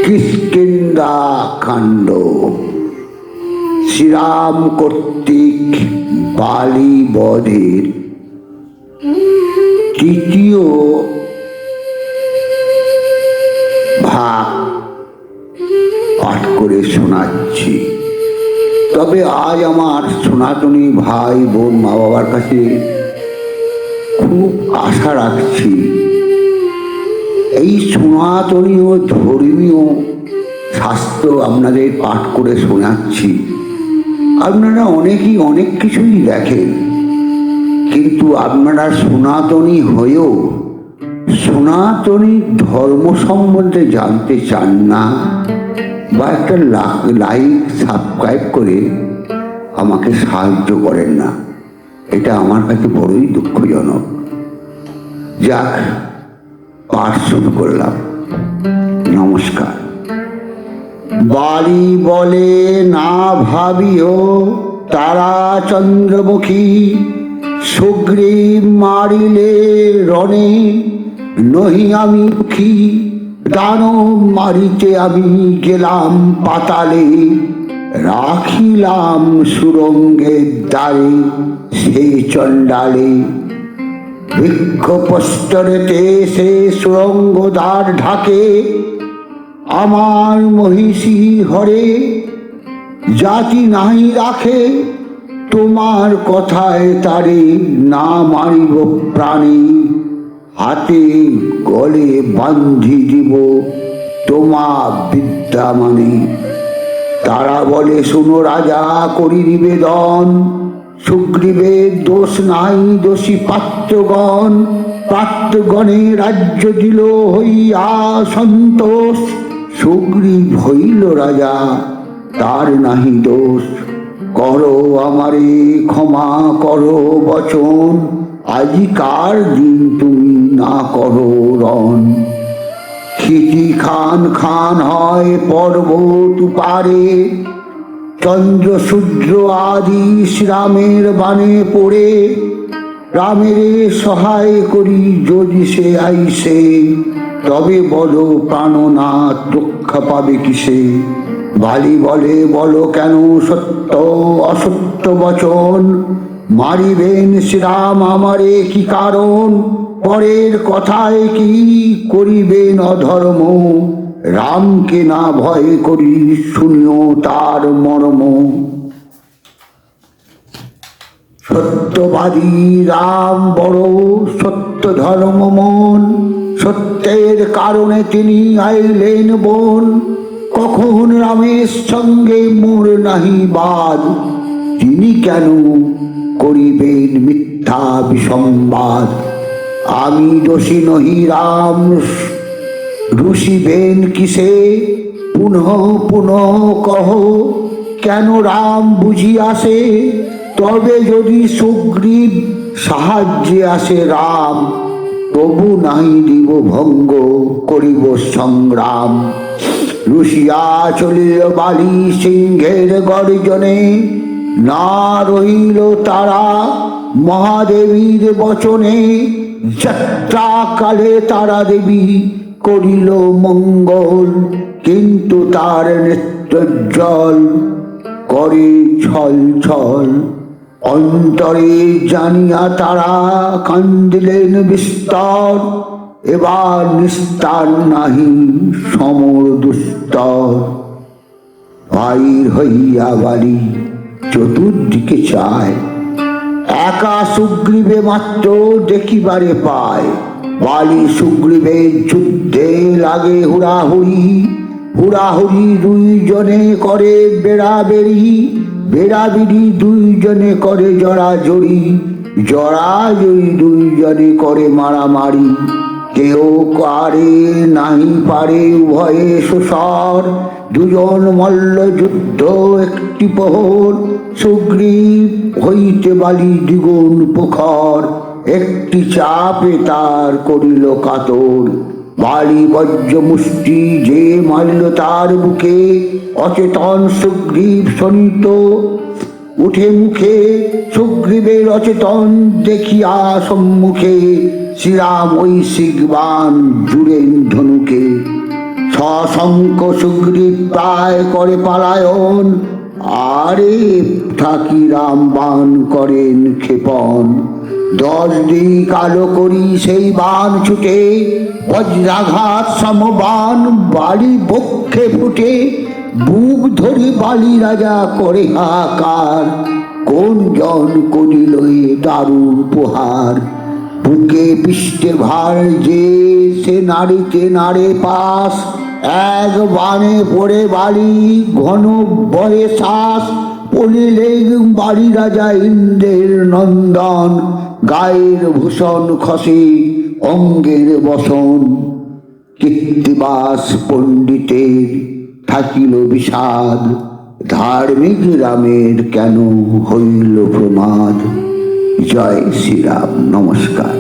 কিষ্কিন্ধা কাণ্ড। শ্রীরাম কর্তৃক বালি বধের তৃতীয় ভাগ পাঠ করে শোনাচ্ছি। তবে আজ আমার সনাতনী ভাই বোন মা বাবার কাছে খুব আশা রাখছি, এই সনাতনীয় ধর্মীয় শাস্ত্র আপনাদের পাঠ করে শোনাচ্ছি। আপনারা অনেকেই অনেক কিছুই দেখেন, কিন্তু আপনারা সনাতনী হয়েও সনাতনী ধর্ম সম্বন্ধে জানতে চান না, বা একটা লাইক সাবস্ক্রাইব করে আমাকে সাহায্য করেন না। এটা আমার কাছে বড়ই দুঃখজনক। যাক, পাঠ শুরু করলাম। নমস্কার। বালি বলে না ভাবিও তারা চন্দ্রমুখী, সুগ্রীব মারিলে রণে নহি আমি দুঃখী। দানব মারিতে আমি গেলাম পাতালে, রাখিলাম সুরঙ্গের দ্বারে সে চণ্ডালে। বৃক্ষপস্তরেতে সে সুরঙ্গ দ্বার ঢাকে, আমার মহিষী হরে জাতি নাহি রাখে। তোমার কথায় তারে না মারিব প্রাণী, হাতে গলে বান্ধি দিব তোমা বিদ্যা মানে। তারা বলে শোনো রাজা করি নিবেদন, সুগ্রীবের দোষ নাই দোষী পাত্রগণ। পাত্রগণে রাজ্য দিল হইয়া সন্তোষ, সুগ্রীব হইল রাজা তার নাহি দোষ। করো আমারে ক্ষমা করো বচন, আজিকার দিন তুমি না করো রণ। খিটি খান খান হয় পর্বত পারে, চন্দ্র সূর্য আদি শ্রীরামের বাণে পড়ে। রামের সহায় করি যদি সে আইসে, তবে বলো প্রাণনাথ রক্ষা পাবে কিসে। বালি বলে বলো কেন সত্য অসত্য বচন, মারিবেন শ্রীরাম আমারে কি কারণ। পরের কথায় কি করিবেন অধর্ম, রামকে না ভয় করি শুনিও তার মর্ম। সত্যবাদী রাম বড় সত্য ধর্ম মন, সত্যের কারণে তিনি আইলেন বন। কখন রামের সঙ্গে মোর নাহি বাদ, তিনি কেন করিবেন মিথ্যা বিসংবাদ। আমি দোষী নহি রাম রুষিবেন কিসে, পুনঃ পুনঃ কহ কেন রাম বুঝি আসে। তবে যদি সুগ্রীব সাহায্যে আসে রাম, তবু নাহি দিব ভঙ্গ করিব সংগ্রাম। রুষিয়া চলিল বালি সিংহের গর্জনে, না রহিল তারা মহাদেবীর বচনে। যাত্রাকালে তারা দেবী করিল মঙ্গল, কিন্তু তার নেত্রোজ্জ্বল করে ছল ছল। অন্তরে জানিয়া তারা কান্দিলেন বিস্তর, এবার নিস্তার নাহি সমর দুস্তর। বাইর হইয়া বালি চতুর্দিকে চায়, একা সুগ্রীবে মাত্র দেখিবারে পায়। বালি সুগ্রীবের যুদ্ধে লাগে হুড়াহুড়ি, হুড়াহুড়ি দুইজনে করে বেড়াবেড়ি। বেড়াবিড়ি দুইজনে করে জড়াজড়ি, জড়াজড়ি দুইজনে করে মারামারি। কেউ কারে নাহি পারে উভয়ে সুসর, দুজন মল্ল যুদ্ধ একটি প্রহর। সুগ্রীব হইতে বালি দ্বিগুণ প্রখর, একটি চাপে তার করিল কাতর। বালি বজ্র মুষ্টি যে মারিল তার বুকে, অচেতন সুগ্রীব শনিত উঠে মুখে। সুগ্রীবের অচেতন দেখিয়া সম্মুখে, শ্রীরাম ঐশিক বাণ জুড়েন ধনুকে। সশঙ্ক সুগ্রীব প্রায় করে পালায়ন, আরে থাকি রাম বাণ করেন ক্ষেপণ। 10 দিক আলো করি সেই বাণ ছুটে, বজ্রাঘাত সমবাণ বালি বক্ষে ফুটে। বুক ধরি বালি রাজা করে হাহাকার, কোন জন করিল এ দারুণ প্রহার। বুকে পৃষ্ঠে ভার যে সে নাড়িতে নাড়ে পাশ, এক বাণে পড়ে বালি ঘন বয়ে শ্বাস। পড়িলে বালি রাজা ইন্দ্রের নন্দন, গায়ের ভূষণ খসে অঙ্গের বসন। কৃত্তিবাস পণ্ডিতের থাকিল বিষাদ, ধার্মিক রামের কেন হইল প্রমাদ। জয় শ্রীরাম, নমস্কার।